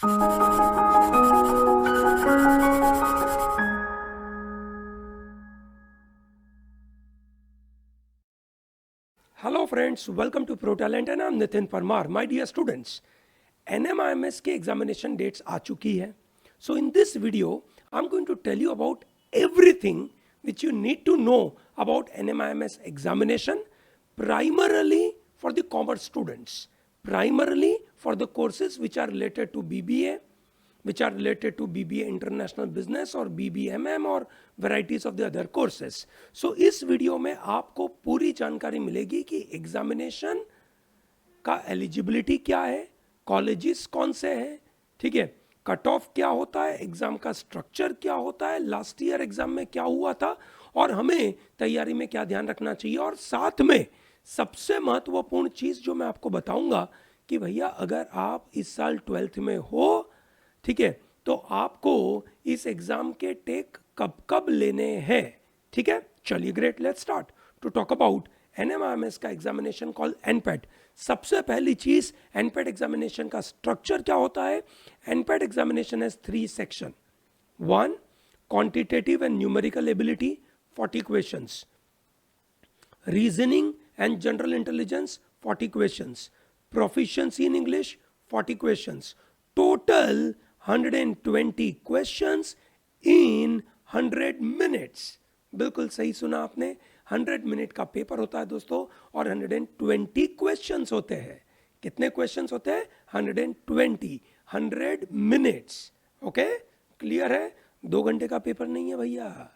Hello friends, welcome to ProTalent and I'm Nitin Parmar. My dear students, NMIMS के examination dates आ चुकी है. So in this video, I'm going to tell you about everything which you need to know about NMIMS examination, primarily for the commerce students, primarily for the courses which are related to BBA, which are related to BBA International Business और BBMM और varieties of the other courses. So इस video में आपको पूरी जानकारी मिलेगी कि examination का एलिजिबिलिटी क्या है, कॉलेजेस कौन से हैं, ठीक है, कट ऑफ क्या होता है, एग्जाम का स्ट्रक्चर क्या होता है, लास्ट ईयर एग्जाम में क्या हुआ था और हमें तैयारी में क्या ध्यान रखना चाहिए, और साथ में सबसे महत्वपूर्ण चीज जो मैं आपको बताऊंगा कि भैया अगर आप इस साल 12th में हो, ठीक है, तो आपको इस एग्जाम के टेक कब कब लेने हैं. ठीक है, चलिए great, let's start to talk about NMIMS का एग्जामिनेशन कॉल एनपैट. सबसे पहली चीज, एनपैट एग्जामिनेशन का स्ट्रक्चर क्या होता है. NPAT examination has 3 section. 1, quantitative and numerical ability 40 questions. Reasoning and general intelligence 40 questions. Proficiency in English 40 questions. Total 120 questions in 100 minutes. बिल्कुल सही सुना आपने, 100 मिनट का पेपर होता है दोस्तों और 120 क्वेश्चंस होते हैं. कितने क्वेश्चंस होते हैं? 120, 100 मिनट्स. ओके, क्लियर है? 2 घंटे का पेपर नहीं है भैया.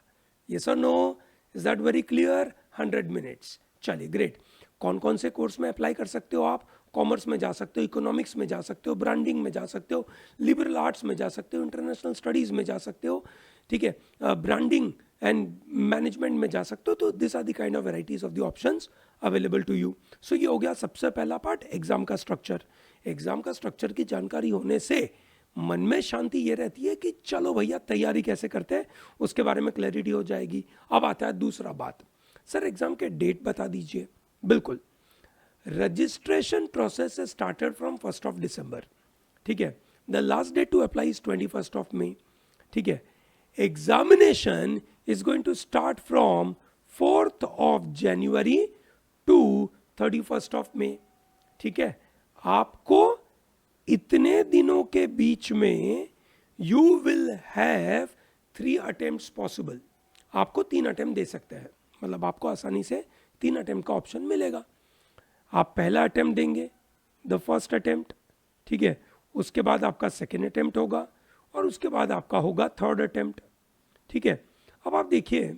यस और no? Is that very clear? 100 minutes. चलिए ग्रेट. कौन कौन से कोर्स में अप्लाई कर सकते हो आप? कॉमर्स में जा सकते हो, इकोनॉमिक्स में जा सकते हो, ब्रांडिंग में जा सकते हो, लिबरल आर्ट्स में जा सकते हो, इंटरनेशनल स्टडीज में जा सकते हो, ठीक है, ब्रांडिंग एंड मैनेजमेंट में जा सकते हो. तो this are the kind of varieties of the options available to you. So ये हो गया सबसे पहला पार्ट, एग्जाम का स्ट्रक्चर. एग्जाम का स्ट्रक्चर की जानकारी होने से मन में शांति ये रहती है कि चलो भैया तैयारी कैसे करते हैं उसके बारे में क्लैरिटी हो जाएगी. अब आता है दूसरा बात, सर एग्जाम के डेट बता दीजिए. बिल्कुल, registration process started from 1st of December. ठीक है, the last date to apply is 21st of May. ठीक है, examination is going to start from 4th of January to 31st of May. ठीक है, आपको इतने दिनों के बीच में you will have 3 attempts possible. आपको 3 अटेम्प्ट दे सकते हैं, मतलब आपको आसानी से 3 अटेम्प्ट का ऑप्शन मिलेगा. आप पहला अटेम्प्ट देंगे, द फर्स्ट अटेम्प्ट, ठीक है, उसके बाद आपका सेकेंड अटेम्प्ट होगा और उसके बाद आपका होगा थर्ड अटेम्प्ट. ठीक है, अब आप देखिए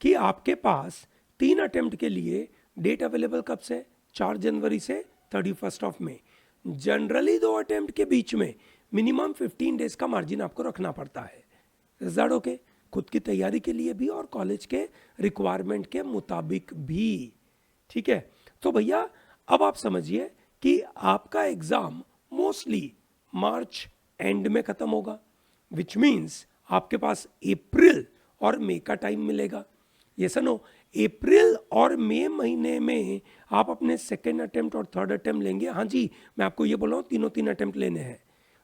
कि आपके पास 3 अटेम्प्ट के लिए डेट अवेलेबल कब से? 4 जनवरी से 31st of May. Generally 2 attempt के बीच में मिनिमम 15 डेज का मार्जिन आपको रखना पड़ता है. Is that okay? खुद की तैयारी के लिए भी और कॉलेज के रिक्वायरमेंट के मुताबिक भी. ठीक है, तो भैया अब आप समझिए कि आपका एग्जाम मोस्टली मार्च एंड में खत्म होगा, विच मीन्स आपके पास अप्रैल और मई का टाइम मिलेगा. ये सुनो, अप्रैल और मई महीने में आप अपने सेकेंड अटेम्प्ट और थर्ड अटेम्प्ट लेंगे. हाँ जी, मैं आपको ये बोल रहा हूँ, तीनों 3 अटेम्प्ट लेने हैं.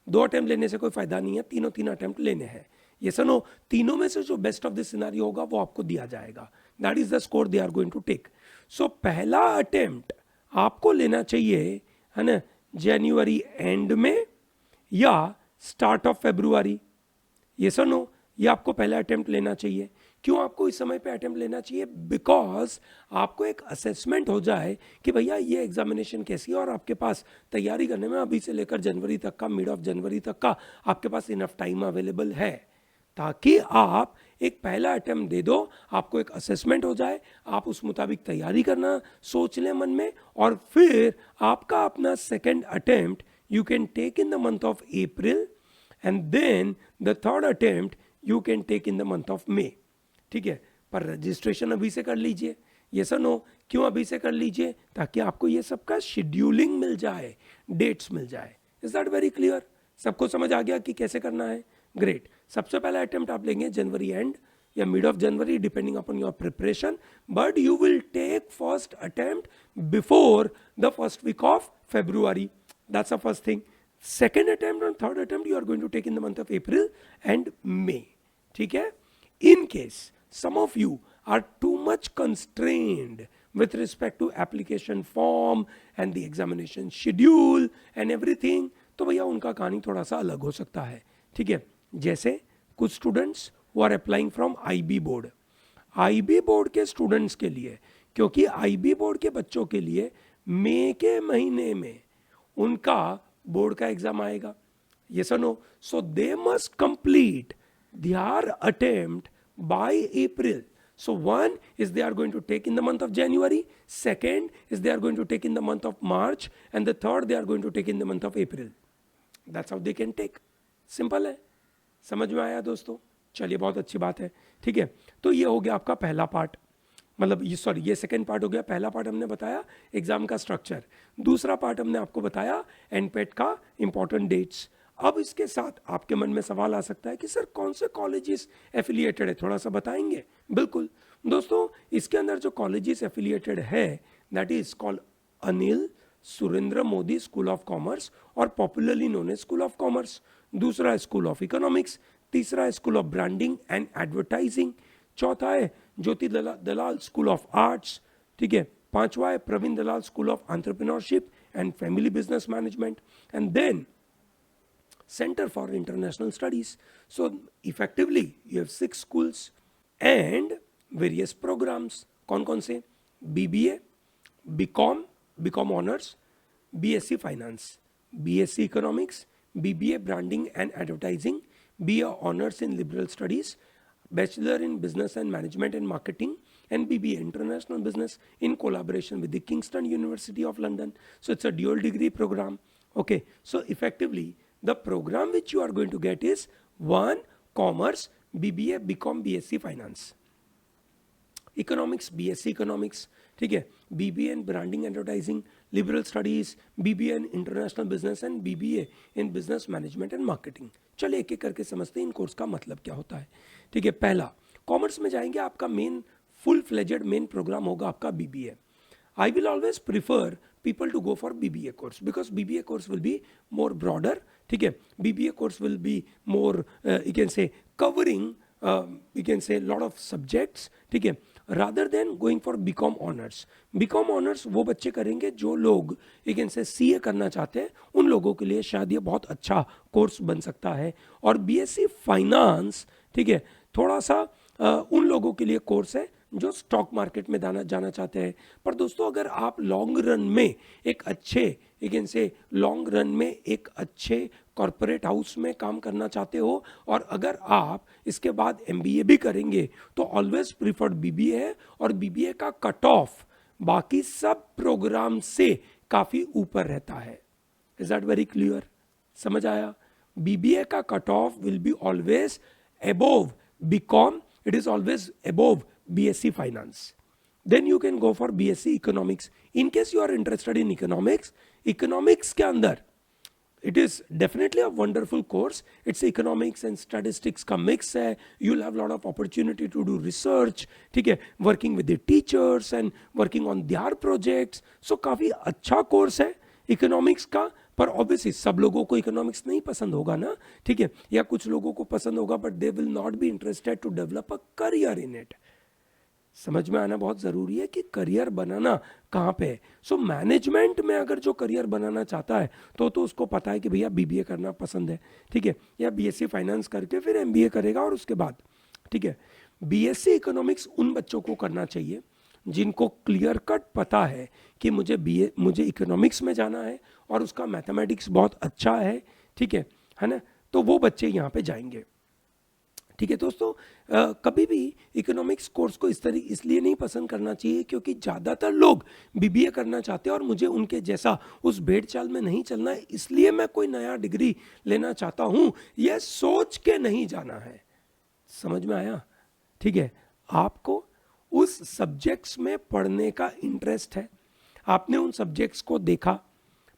2 अटेम्प्ट लेने से कोई फायदा नहीं है, तीनों 3 अटेम्प्ट लेने हैं. ये सुनो, तीनों में से जो बेस्ट ऑफ द सिनेरियो होगा वो आपको दिया जाएगा. That is the score they are going to take. So पहला अटेम्प्ट आपको लेना चाहिए, है ना, जनवरी एंड में या स्टार्ट ऑफ फरवरी. ये सुनो, ये आपको पहला अटेम्प्ट लेना चाहिए. क्यों आपको इस समय पे अटेम्प्ट लेना चाहिए? बिकॉज आपको एक असेसमेंट हो जाए कि भैया ये एग्जामिनेशन कैसी है और आपके पास तैयारी करने में अभी से लेकर जनवरी तक का, मिड ऑफ जनवरी तक का आपके पास इनफ टाइम अवेलेबल है, ताकि आप एक पहला अटेम्प्ट दे दो, आपको एक असेसमेंट हो जाए, आप उस मुताबिक तैयारी करना सोच लें मन में, और फिर आपका अपना second attempt you can take in the month of April and then the third attempt you can take in the month of May. ठीक है, पर रजिस्ट्रेशन अभी से कर लीजिए. ये नो, क्यों अभी से कर लीजिए? ताकि आपको ये सबका शेड्यूलिंग मिल जाए, डेट्स मिल जाए. Is that very clear? सबको समझ आ गया कि कैसे करना है? ग्रेट. सबसे पहला अटेम्प्ट आप लेंगे जनवरी एंड या mid of January, depending upon your preparation, but you will take first attempt before the first week of February. That's the first thing. second attempt and third attempt you are going to take in the month of April and May. ठीक है? In case some of you are too much constrained with respect to application form and the examination schedule and everything, तो भैया उनका कहानी थोड़ा सा अलग हो सकता है. ठीक है? जैसे कुछ students who are applying from IB board, IB board के स्टूडेंट्स के लिए, क्योंकि IB बोर्ड के बच्चों के लिए मई के महीने में उनका बोर्ड का एग्जाम आएगा. yes or no? So they must complete their attempt by April. So one is they are going to take in the month of January, second is they are going to take in the month of March, and the third they are going to take in the month of April. That's how they can take. Simple है. समझ में आया दोस्तों? चलिए, बहुत अच्छी बात है. ठीक है, तो ये हो गया आपका पहला पार्ट, मतलब ये सेकंड पार्ट हो गया. पहला पार्ट हमने बताया एग्जाम का स्ट्रक्चर, दूसरा पार्ट हमने आपको बताया एनपेट का इंपॉर्टेंट डेट्स. अब इसके साथ आपके मन में सवाल आ सकता है कि सर कौन से कॉलेजेस एफिलिएटेड है, थोड़ा सा बताएंगे. बिल्कुल दोस्तों, इसके अंदर जो कॉलेजेस एफिलिएटेड है that is called Anil Surendra Modi School of Commerce, और popularly known as School of Commerce. दूसरा है स्कूल ऑफ इकोनॉमिक्स, तीसरा है School of Branding and Advertising, चौथा है Jyoti Dalal School of Arts. ठीक है, पांचवा है Pravin Dalal School of Entrepreneurship and Family Business Management, and then Center for International Studies. So effectively you have 6 schools and various programs. कौन कौन से? BBA, BCom Honors, BSc Finance, BSc Economics, BBA Branding and Advertising, BA Honors in Liberal Studies, Bachelor in Business and Management and Marketing, and BBA International Business in collaboration with the Kingston University of London. So it's a dual degree program. Okay, so effectively the program which you are going to get is 1 Commerce, BBA, BCom, BSc Finance, Economics, BSc Economics, ठीक है, BBA in Branding and Advertising, Liberal Studies, BBA in International Business and BBA in Business Management and Marketing. चलिए एक एक करके समझते हैं इन course का मतलब क्या होता है. ठीक है, पहला कॉमर्स में जाएंगे, आपका main full fledged main programme होगा आपका BBA. I will always prefer people to go for BBA course because BBA course will be more broader. ठीक है, BBA course will be more you can say covering you can say lot of subjects. ठीक है, rather than going for BCom honors. BCom honors वो बच्चे करेंगे जो लोग you can say CA करना चाहते हैं, उन लोगों के लिए शायद ये बहुत अच्छा कोर्स बन सकता है. और BSc फाइनेंस, ठीक है, थोड़ा सा उन लोगों के लिए कोर्स है जो स्टॉक मार्केट में जाना चाहते हैं. पर दोस्तों अगर आप लॉन्ग रन में एक अच्छे you can say long run में एक अच्छे कॉरपोरेट हाउस में काम करना चाहते हो और अगर आप इसके बाद MBA भी करेंगे तो ऑलवेज प्रीफर्ड BBA है. और BBA का कट ऑफ बाकी सब प्रोग्राम से काफ़ी ऊपर रहता है. Is that very clear? समझ आया? BBA का cut off will be always above BCom, it is always above BSc Finance. Then you can go for BSc Economics. In case you are interested in economics, economics के अंदर it is definitely a wonderful course. It's economics and statistics का mix है. You'll have a lot of opportunity to do research. ठीक है, working with the teachers and working on their projects. So काफ़ी अच्छा course है economics का. पर obviously सब लोगों को इकोनॉमिक्स नहीं पसंद होगा ना. ठीक है, या कुछ लोगों को पसंद होगा but they will not be interested to develop a career in it. समझ में आना बहुत ज़रूरी है कि करियर बनाना कहाँ पे है. सो मैनेजमेंट में अगर जो करियर बनाना चाहता है तो उसको पता है कि भैया BBA करना पसंद है. ठीक है, या BSc फाइनेंस करके फिर MBA करेगा और उसके बाद. ठीक है, BSc इकोनॉमिक्स उन बच्चों को करना चाहिए जिनको क्लियर कट पता है कि मुझे इकोनॉमिक्स में जाना है और उसका मैथमेटिक्स बहुत अच्छा है. ठीक है ना, तो वो बच्चे यहाँ पे जाएंगे. ठीक है दोस्तों, कभी भी इकोनॉमिक्स कोर्स को इसलिए नहीं पसंद करना चाहिए क्योंकि ज़्यादातर लोग BBA करना चाहते हैं और मुझे उनके जैसा उस भेड़ चाल में नहीं चलना है, इसलिए मैं कोई नया डिग्री लेना चाहता हूँ, यह सोच के नहीं जाना है. समझ में आया? ठीक है, आपको उस सब्जेक्ट्स में पढ़ने का इंटरेस्ट है, आपने उन सब्जेक्ट्स को देखा,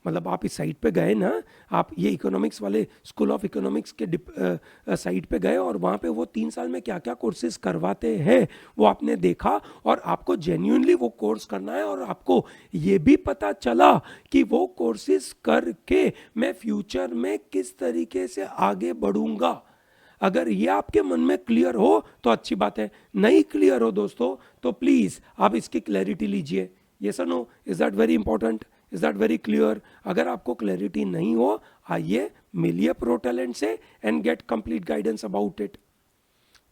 मतलब आप इस साइट पे गए ना, आप ये इकोनॉमिक्स वाले स्कूल ऑफ इकोनॉमिक्स के साइट पे गए और वहाँ पे वो 3 साल में क्या क्या कोर्सेज करवाते हैं वो आपने देखा, और आपको जेन्युइनली वो कोर्स करना है, और आपको ये भी पता चला कि वो कोर्सेज करके मैं फ्यूचर में किस तरीके से आगे बढ़ूंगा। अगर ये आपके मन में क्लियर हो तो अच्छी बात है, नहीं क्लियर हो दोस्तों तो प्लीज आप इसकी क्लैरिटी लीजिए। यस और no, is that very important, is that very clear? अगर आपको क्लैरिटी नहीं हो, आइए मिलिए प्रो टैलेंट से and get complete guidance about it.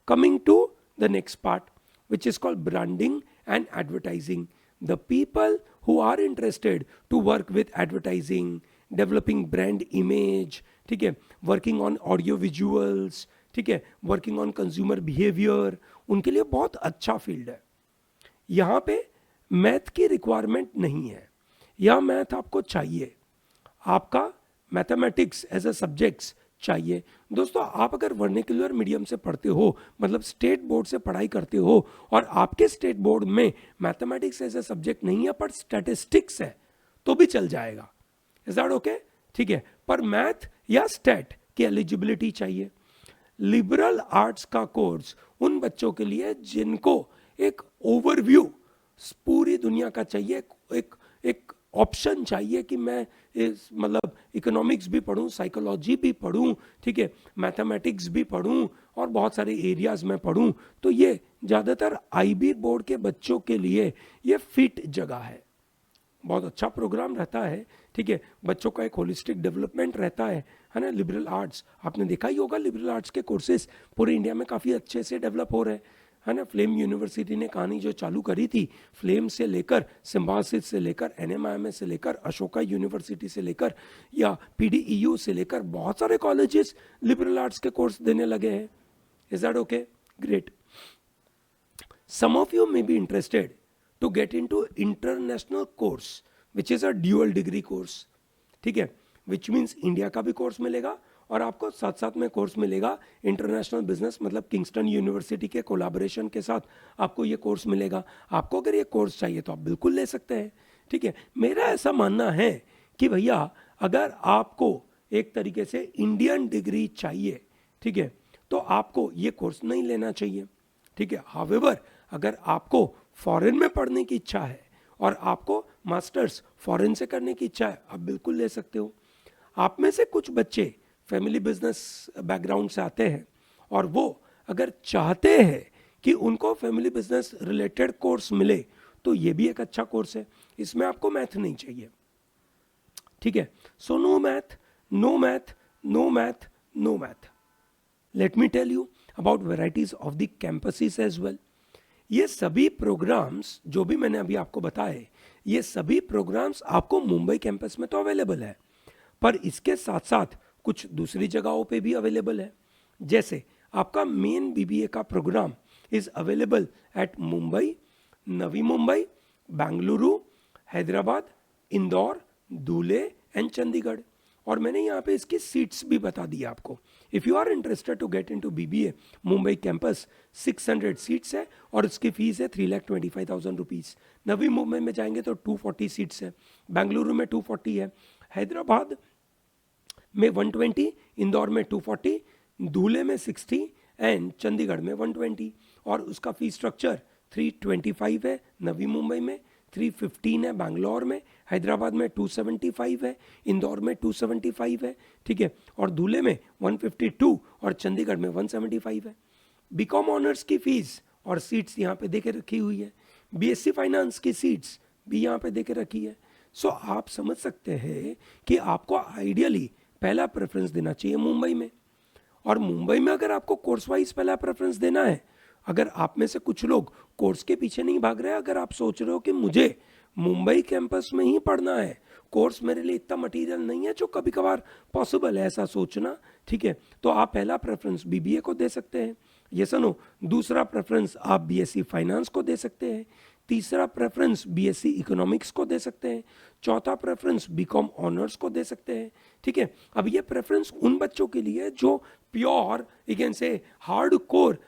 Coming to the next part, which is called branding and advertising. The people who are interested to work with advertising, developing brand image, ठीक है, working on audio visuals, ठीक है, working on consumer behavior, उनके लिए बहुत अच्छा field है। यहाँ पे मैथ की रिक्वायरमेंट नहीं है, या मैथ आपको चाहिए, आपका मैथमेटिक्स एज अ सब्जेक्ट्स चाहिए। दोस्तों आप अगर वर्निकुलर मीडियम से पढ़ते हो, मतलब स्टेट बोर्ड से पढ़ाई करते हो, और आपके स्टेट बोर्ड में मैथमेटिक्स एज अ सब्जेक्ट नहीं है पर स्टैटिस्टिक्स है, तो भी चल जाएगा। Is that okay? ठीक है, पर मैथ या स्टैट की एलिजिबिलिटी चाहिए। लिबरल आर्ट्स का कोर्स उन बच्चों के लिए जिनको एक ओवरव्यू पूरी दुनिया का चाहिए, एक एक ऑप्शन चाहिए कि मैं इस मतलब इकोनॉमिक्स भी पढूं, साइकोलॉजी भी पढूं, ठीक है, मैथमेटिक्स भी पढूं, और बहुत सारे एरियाज में पढूं। तो ये ज़्यादातर आईबी बोर्ड के बच्चों के लिए ये फिट जगह है। बहुत अच्छा प्रोग्राम रहता है, ठीक है, बच्चों का एक होलिस्टिक डेवलपमेंट रहता है ना। लिबरल आर्ट्स आपने देखा ही होगा, लिबरल आर्ट्स के कोर्सेज पूरे इंडिया में काफ़ी अच्छे से डेवलप हो रहे हैं, है ना। फ्लेम यूनिवर्सिटी ने कहानी जो चालू करी थी, फ्लेम से लेकर सिम्बासिस से लेकर एनएमआईएमएस से लेकर अशोका यूनिवर्सिटी से लेकर या पीडीईयू से लेकर बहुत सारे कॉलेजेस लिबरल आर्ट्स के कोर्स देने लगे हैं। Is that okay? Great. Some of you may be interested to get into international course which is a dual degree course, ठीक है, which means इंडिया का भी कोर्स मिलेगा और आपको साथ साथ में कोर्स मिलेगा इंटरनेशनल बिजनेस, मतलब किंगस्टन यूनिवर्सिटी के कोलैबोरेशन के साथ आपको ये कोर्स मिलेगा। आपको अगर ये कोर्स चाहिए तो आप बिल्कुल ले सकते हैं, ठीक है। मेरा ऐसा मानना है कि भैया अगर आपको एक तरीके से इंडियन डिग्री चाहिए, ठीक है, तो आपको ये कोर्स नहीं लेना चाहिए, ठीक है। हावेवर अगर आपको फॉरेन में पढ़ने की इच्छा है और आपको मास्टर्स फॉरेन से करने की इच्छा है, आप बिल्कुल ले सकते हो। आप में से कुछ बच्चे फैमिली बिजनेस बैकग्राउंड से आते हैं और वो अगर चाहते हैं कि उनको फैमिली बिजनेस रिलेटेड कोर्स मिले, तो ये भी एक अच्छा कोर्स है, इसमें आपको मैथ नहीं चाहिए, ठीक है। So no math, no math, no math, no math. Let me tell you about varieties of the campuses as well. ये सभी प्रोग्राम्स जो भी मैंने अभी आपको बताए, ये सभी प्रोग्राम्स आपको मुंबई कैंपस में तो अवेलेबल है, पर इसके साथ साथ कुछ दूसरी जगहों पे भी अवेलेबल है। जैसे आपका मेन बीबीए का programme is available at Mumbai, Navi Mumbai, Bengaluru, Hyderabad, Indore, Dhule and Chandigarh. और मैंने यहाँ पे इसकी सीट्स भी बता दी आपको। If you are interested to get into BBA Mumbai campus, 600 seats है और इसकी फीस है 3,25,000 रुपीज़। नवी मुंबई में जाएंगे तो 240 सीट्स है, बेंगलुरु में 240 है, हैदराबाद में 120, इंदौर में 240, धुले में 60 एंड चंडीगढ़ में 120। और उसका फीस स्ट्रक्चर 325 है नवी मुंबई में, 315 है बैंगलोर में, हैदराबाद में 275 है, इंदौर में 275 है, ठीक है, और धुले में 152 और चंडीगढ़ में 175 है। बीकॉम ऑनर्स की फीस और सीट्स यहाँ पे देके रखी हुई है, बीएससी फाइनेंस की सीट्स भी यहाँ पे देके रखी है। सो आप समझ सकते हैं कि आपको आइडियली पहला प्रेफरेंस देना चाहिए मुंबई में। और मुंबई में अगर आपको कोर्स वाइज पहला प्रेफरेंस देना है, अगर आप में से कुछ लोग कोर्स के पीछे नहीं भाग रहे, अगर आप सोच रहे हो कि मुझे मुंबई कैंपस में ही पढ़ना है, कोर्स मेरे लिए इतना मटेरियल नहीं है, जो कभी कभार पॉसिबल है ऐसा सोचना, ठीक है, तो आप पहला प्रेफरेंस बीबीए को दे सकते हैं, ये सुनो। दूसरा प्रेफरेंस आप बीएससी फाइनेंस को दे सकते हैं, तीसरा प्रेफरेंस बीएससी इकोनॉमिक्स को दे सकते हैं, चौथा प्रेफरेंस बीकॉम ऑनर्स को दे सकते हैं, ठीक है। अब ये प्रेफरेंस उन बच्चों के लिए जो प्योर इगेन से हार्ड कोर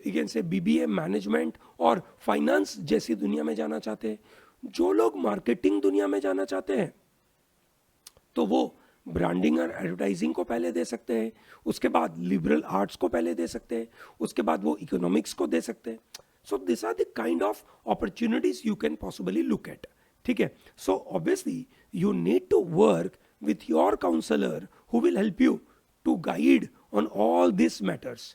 इगेन से बीबीए मैनेजमेंट और फाइनेंस जैसी दुनिया में जाना चाहते हैं। जो लोग मार्केटिंग दुनिया में जाना चाहते हैं तो वो ब्रांडिंग और एडवर्टाइजिंग को पहले दे सकते हैं, उसके बाद लिबरल आर्ट्स को पहले दे सकते हैं, उसके बाद वो इकोनॉमिक्स को दे सकते हैं. So this are the kind of opportunities you can possibly look at. ठीक है. So obviously you need to work with your counselor who will help you to guide on all these matters.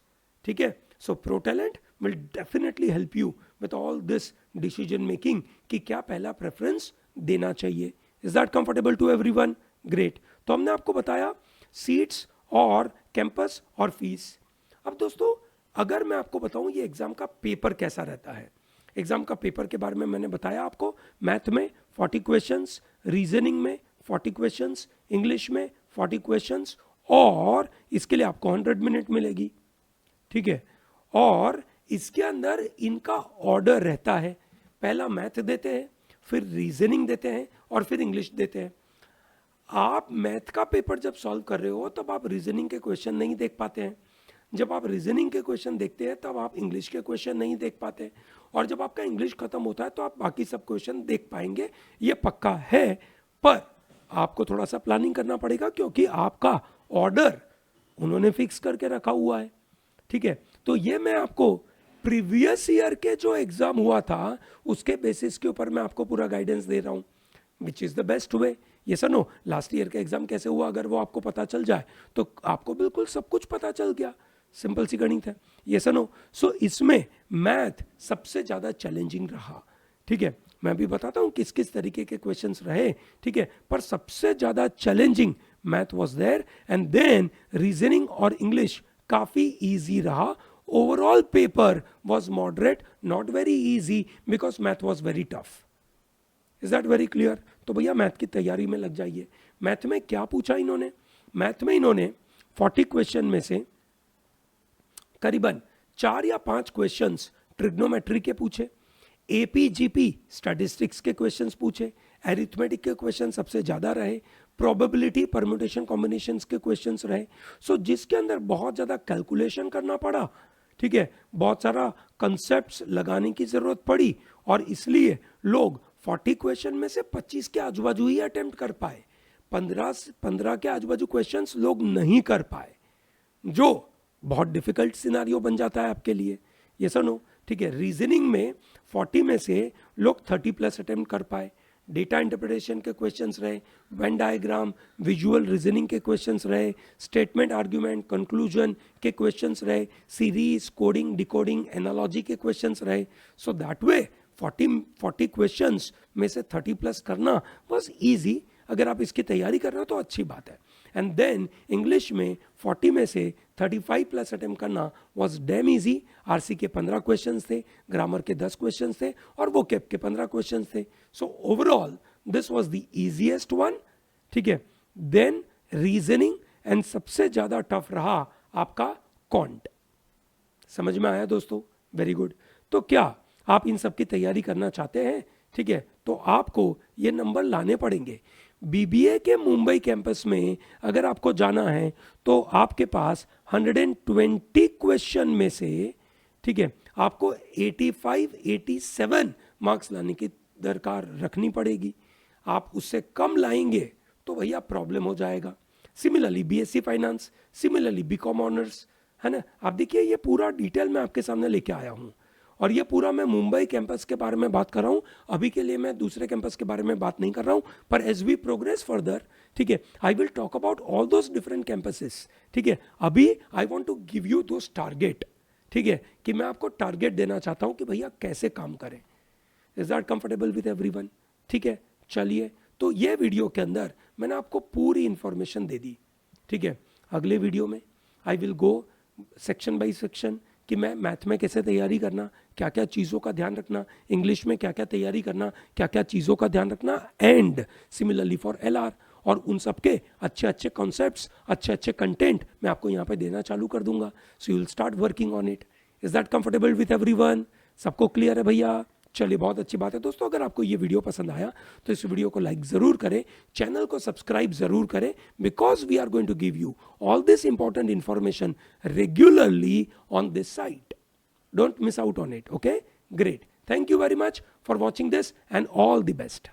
ठीक है. So ProTalent will definitely help you with all this decision making कि क्या पहला preference देना चाहिए. Is that comfortable to everyone? Great. तो हमने आपको बताया सीट्स और कैंपस और फीस. अब दोस्तों अगर मैं आपको बताऊं ये एग्जाम का पेपर कैसा रहता है, एग्जाम का पेपर के बारे में मैंने बताया आपको. मैथ में 40 क्वेश्चंस, रीजनिंग में 40 क्वेश्चंस, इंग्लिश में 40 क्वेश्चंस, और इसके लिए आपको 100 मिनट मिलेगी. ठीक है. और इसके अंदर इनका ऑर्डर रहता है, पहला मैथ देते हैं, फिर रीजनिंग देते हैं और फिर इंग्लिश देते हैं. आप मैथ का पेपर जब सॉल्व कर रहे हो तब आप रीजनिंग के क्वेश्चन नहीं देख पाते हैं. जब आप रीजनिंग के क्वेश्चन देखते हैं तब आप इंग्लिश के क्वेश्चन नहीं देख पाते, और जब आपका इंग्लिश खत्म होता है तो आप बाकी सब क्वेश्चन देख पाएंगे, ये पक्का है. पर आपको थोड़ा सा प्लानिंग करना पड़ेगा क्योंकि आपका ऑर्डर उन्होंने फिक्स करके रखा हुआ है. ठीक है. तो ये मैं आपको प्रीवियस ईयर के जो एग्जाम हुआ था उसके बेसिस के ऊपर मैं आपको पूरा गाइडेंस दे रहा हूं, which is the best way. ये सर लास्ट ईयर का एग्जाम कैसे हुआ अगर वो आपको पता चल जाए तो आपको बिल्कुल सब कुछ पता चल गया. सिंपल सी गणित है. ये सर सो इसमें मैथ सबसे ज्यादा चैलेंजिंग रहा. ठीक है. मैं भी बताता हूं किस किस तरीके के क्वेश्चंस रहे. ठीक है. पर सबसे ज्यादा challenging math was there, and then reasoning और इंग्लिश काफी इजी रहा. Overall paper was moderate, not very easy because math was very tough. Is that very clear? तो भैया मैथ की तैयारी में लग जाइए. मैथ में क्या पूछा इन्होंने? मैथ में इन्होंने 40 क्वेश्चन में से करीबन 4 या 5 क्वेश्चंस ट्रिग्नोमेट्री के पूछे, एपीजीपी स्टैटिस्टिक्स के क्वेश्चंस पूछे, एरिथमेटिक के क्वेश्चन सबसे ज्यादा रहे, प्रोबेबिलिटी परम्यूटेशन कॉम्बिनेशंस के क्वेश्चंस रहे. सो जिसके अंदर बहुत ज्यादा कैलकुलेशन करना पड़ा. ठीक है. बहुत सारा कंसेप्ट्स लगाने की जरूरत पड़ी, और इसलिए लोग 40 क्वेश्चन में से 25 के आजू बाजू ही अटेम्प्ट कर पाए. 15 के आजू बाजू क्वेश्चंस लोग नहीं कर पाए, जो बहुत डिफिकल्ट सिनारियो बन जाता है आपके लिए. ये सुनो. ठीक है. रीजनिंग में 40 में से लोग 30 प्लस अटेम्प्ट कर पाए. डेटा इंटरप्रिटेशन के क्वेश्चंस रहे, वेन डायग्राम, विजुअल रीजनिंग के क्वेश्चंस रहे, स्टेटमेंट आर्ग्यूमेंट कंक्लूजन के क्वेश्चंस रहे, सीरीज, कोडिंग, डिकोडिंग, एनालॉजी के क्वेश्चंस रहे. सो दैट वे 40 क्वेश्चंस में से 30 प्लस करना बस इजी. अगर आप इसकी तैयारी कर रहे हो तो अच्छी बात है. एंड देन इंग्लिश में 40 में से 35 प्लस अटेम्प्ट करना वाज डैम इजी. आरसी के 15 क्वेश्चंस थे, ग्रामर के 10 क्वेश्चंस थे, और वो कैप के 15 क्वेश्चंस थे. So overall this was the easiest one. ठीक है. देन रीजनिंग, एंड सबसे ज्यादा टफ रहा आपका क्वांट. समझ में आया दोस्तों? Very good. तो क्या आप इन सब की तैयारी करना चाहते हैं? ठीक है. तो आपको ये नंबर लाने पड़ेंगे. बीबीए के मुंबई कैंपस में अगर आपको जाना है तो आपके पास 120 क्वेश्चन में से, ठीक है, आपको 85-87 मार्क्स लाने की दरकार रखनी पड़ेगी. आप उससे कम लाएंगे तो भैया प्रॉब्लम हो जाएगा. Similarly BSc finance, similarly BCom honours, है ना. आप देखिए ये पूरा डिटेल मैं आपके सामने लेके आया हूं, और ये पूरा मैं मुंबई कैंपस के बारे में बात कर रहा हूं. अभी के लिए मैं दूसरे कैंपस के बारे में बात नहीं कर रहा हूं, पर एज वी प्रोग्रेस फर्दर, ठीक है, I will talk about all those different campuses. ठीक है. अभी I want to give you those target. ठीक है, कि मैं आपको टारगेट देना चाहता हूं कि भैया कैसे काम करें. Is that comfortable with everyone? ठीक है. चलिए, तो ये वीडियो के अंदर मैंने आपको पूरी इंफॉर्मेशन दे दी. ठीक है. अगले वीडियो में I will go section by section कि मैं मैथ में कैसे तैयारी करना, क्या क्या चीज़ों का ध्यान रखना, इंग्लिश में क्या क्या तैयारी करना, क्या क्या चीज़ों का ध्यान रखना, एंड सिमिलरली फॉर एलआर. और उन सब के अच्छे अच्छे कॉन्सेप्ट्स, अच्छे अच्छे कंटेंट मैं आपको यहाँ पे देना चालू कर दूंगा. So you will start working on it. Is that comfortable with everyone? सबको क्लियर है भैया? चलिए, बहुत अच्छी बात है दोस्तों. अगर आपको ये वीडियो पसंद आया तो इस वीडियो को लाइक जरूर करें, चैनल को सब्सक्राइब जरूर करें, because we are going to give you all this important information regularly on this site. Don't miss out on it. Okay, great. Thank you very much for watching this, and all the best.